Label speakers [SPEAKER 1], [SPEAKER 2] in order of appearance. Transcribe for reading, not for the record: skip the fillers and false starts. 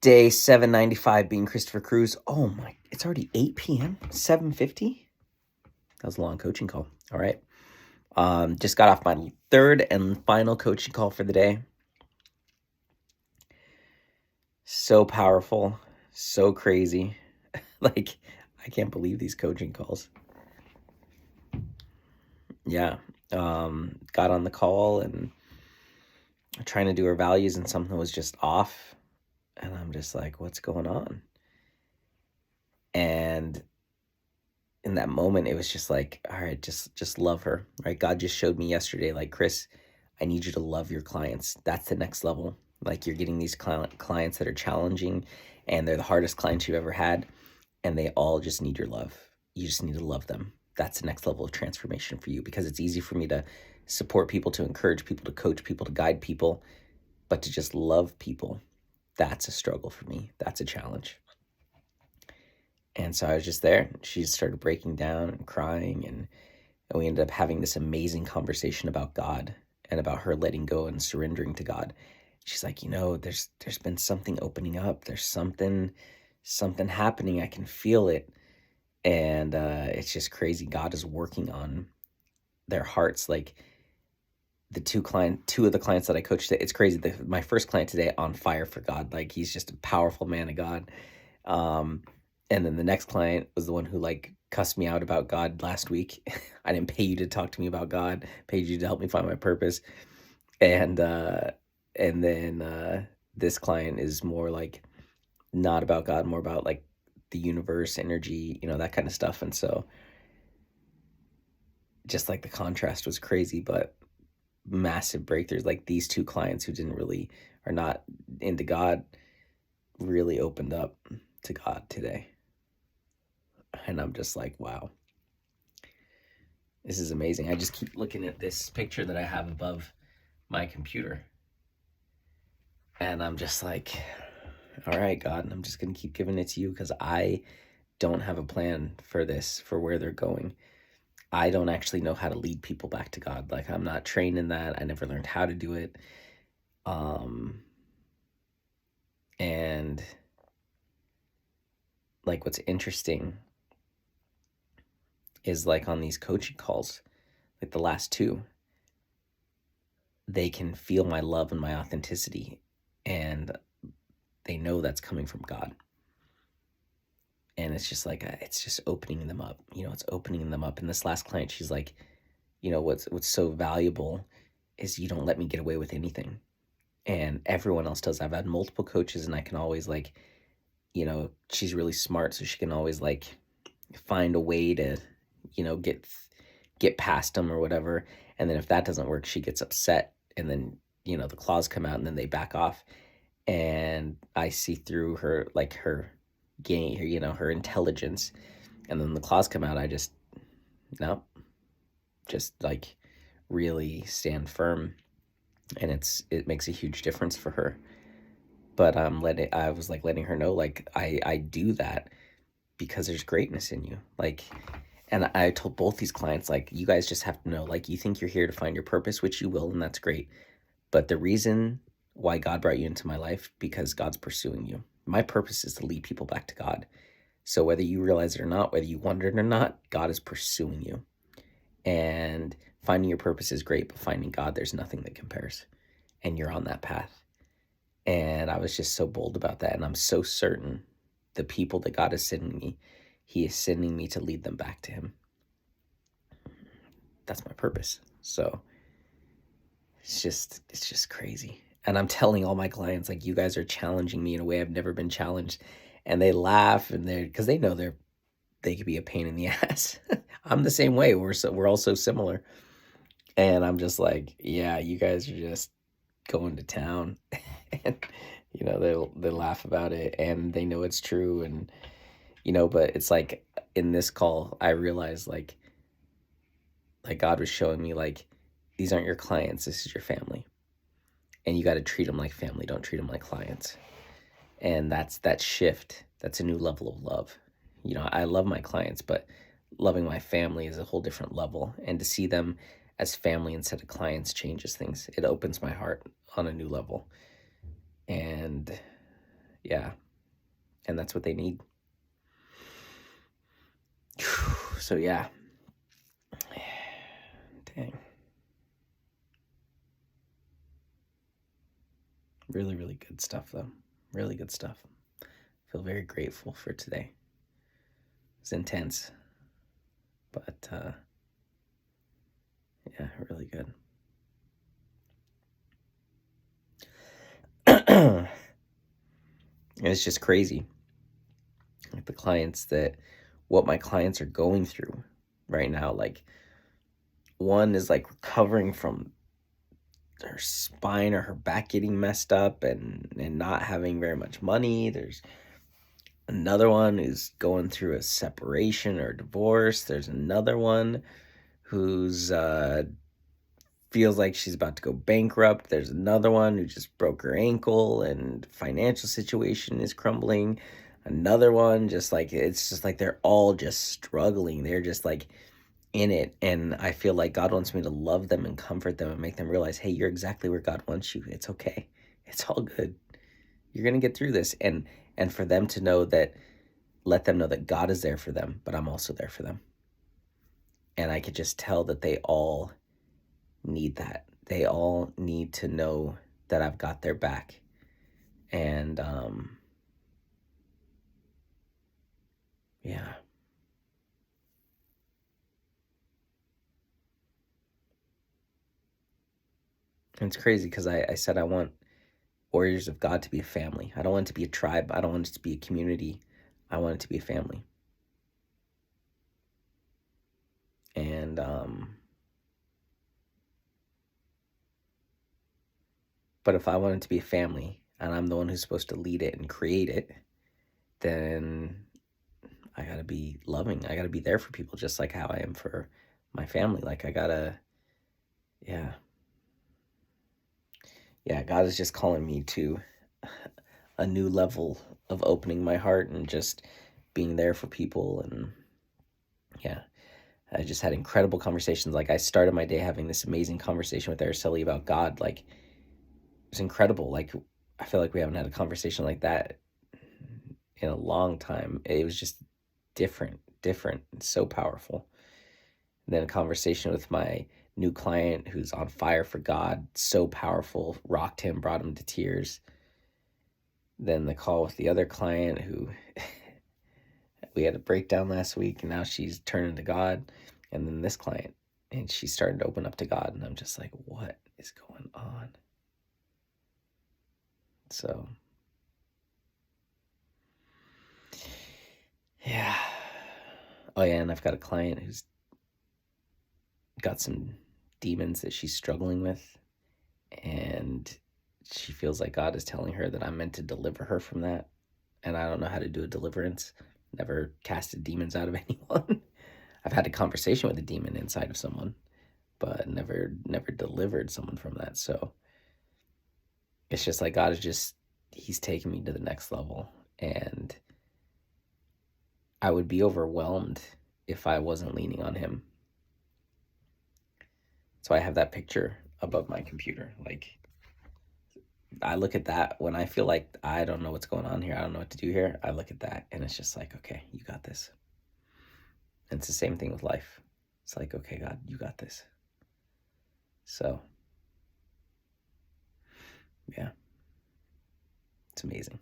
[SPEAKER 1] Day 795 being Christopher Cruz. Oh my, it's already 8 p.m., 7:50? That was a long coaching call. All right. Just got off my third and final coaching call for the day. So powerful, so crazy. Like, I can't believe these coaching calls. Yeah. Got on the call and trying to do her values, and something was just off. And I'm just like, what's going on? And in that moment, it was just like, all right, just love her, right? God just showed me yesterday, like, Chris, I need you to love your clients. That's the next level. Like, you're getting these clients that are challenging, and they're the hardest clients you've ever had, and they all just need your love. You just need to love them. That's the next level of transformation for you, because it's easy for me to support people, to encourage people, to coach people, to guide people, but to just love people, that's a struggle for me. That's a challenge. And so I was just there. She started breaking down and crying, and we ended up having this amazing conversation about God and about her letting go and surrendering to God. She's like, there's been something opening up. There's something happening. I can feel it. And it's just crazy. God is working on their hearts. Like, two of the clients that I coached today, it's crazy. My first client today, on fire for God. Like, he's just a powerful man of God. And then the next client was the one who, like, cussed me out about God last week. I didn't pay you to talk to me about God. I paid you to help me find my purpose. And then this client is more like not about God, more about like the universe, energy, that kind of stuff. And so just like the contrast was crazy, but massive breakthroughs. Like, these two clients who are not into God, really opened up to God today. And I'm just like, wow, this is amazing. I just keep looking at this picture that I have above my computer, and I'm just like, all right, God, I'm just going to keep giving it to you, because I don't have a plan for this, for where they're going. I don't actually know how to lead people back to God. Like, I'm not trained in that. I never learned how to do it. And like, what's interesting is, like, on these coaching calls, like the last two, they can feel my love and my authenticity, and they know that's coming from God. And it's just like, it's just opening them up. It's opening them up. And this last client, she's like, what's so valuable is you don't let me get away with anything. And everyone else does. I've had multiple coaches, and I can always, like, she's really smart, so she can always, like, find a way to, get past them or whatever. And then if that doesn't work, she gets upset, and then, the claws come out, and then they back off. And I see through her, like, her gain, her intelligence, and then the claws come out. I just, no, just, like, really stand firm, and it makes a huge difference for her. But I was like letting her know, like, I do that because there's greatness in you. Like, and I told both these clients, like, you guys just have to know, like, you think you're here to find your purpose, which you will, and that's great. But the reason why God brought you into my life, because God's pursuing you. My purpose is to lead people back to God. So whether you realize it or not, whether you wonder it or not, God is pursuing you. And finding your purpose is great, but finding God, there's nothing that compares. And you're on that path. And I was just so bold about that. And I'm so certain the people that God is sending me, he is sending me to lead them back to him. That's my purpose. So it's just crazy. And I'm telling all my clients, like, you guys are challenging me in a way I've never been challenged. And they laugh, and because they know they could be a pain in the ass. I'm the same way. We're all so similar. And I'm just like, yeah, you guys are just going to town. And they laugh about it, and they know it's true. And but it's like, in this call, I realized, like God was showing me, like, these aren't your clients, this is your family, and you got to treat them like family. Don't treat them like clients. And that's that shift. That's a new level of love. I love my clients, but loving my family is a whole different level. And to see them as family instead of clients changes things. It opens my heart on a new level. And Yeah. And that's what they need. So yeah. Dang. Really, really good stuff, though. Really good stuff. Feel very grateful for today. It's intense, but yeah, really good. It's just crazy. Like what my clients are going through right now. Like, one is like recovering from her spine or her back getting messed up and not having very much money. There's another one who's going through a separation or a divorce. There's another one who's feels like she's about to go bankrupt. There's another one who just broke her ankle and financial situation is crumbling. Another one just like it's just like they're all just struggling. They're just like in it, and I feel like God wants me to love them and comfort them and make them realize, hey, you're exactly where God wants you. It's okay. It's all good. You're going to get through this. And for them to know that, let them know that God is there for them, but I'm also there for them. And I could just tell that they all need that. They all need to know that I've got their back. And yeah. And it's crazy because I said I want Warriors of God to be a family. I don't want it to be a tribe. I don't want it to be a community. I want it to be a family. And but if I want it to be a family and I'm the one who's supposed to lead it and create it, then I gotta be loving. I gotta be there for people just like how I am for my family. Like I gotta, yeah. Yeah, God is just calling me to a new level of opening my heart and just being there for people. And yeah, I just had incredible conversations. Like I started my day having this amazing conversation with Araceli about God. Like it was incredible. Like I feel like we haven't had a conversation like that in a long time. It was just different, and so powerful. And then a conversation with my new client who's on fire for God, so powerful, rocked him, brought him to tears. Then the call with the other client who we had a breakdown last week, and now she's turning to God. And then this client, and she's starting to open up to God, and I'm just like, what is going on? So yeah. Oh yeah, and I've got a client who's got some demons that she's struggling with, and she feels like God is telling her that I'm meant to deliver her from that. And I don't know how to do a deliverance. Never casted demons out of anyone. I've had a conversation with a demon inside of someone, but never delivered someone from that. So it's just like God is just he's taking me to the next level. And I would be overwhelmed if I wasn't leaning on him. So I have that picture above my computer. Like I look at that when I feel like I don't know what's going on here. I don't know what to do here. I look at that and it's just like, okay, you got this. And it's the same thing with life. It's like, okay, God, you got this. So, yeah, it's amazing.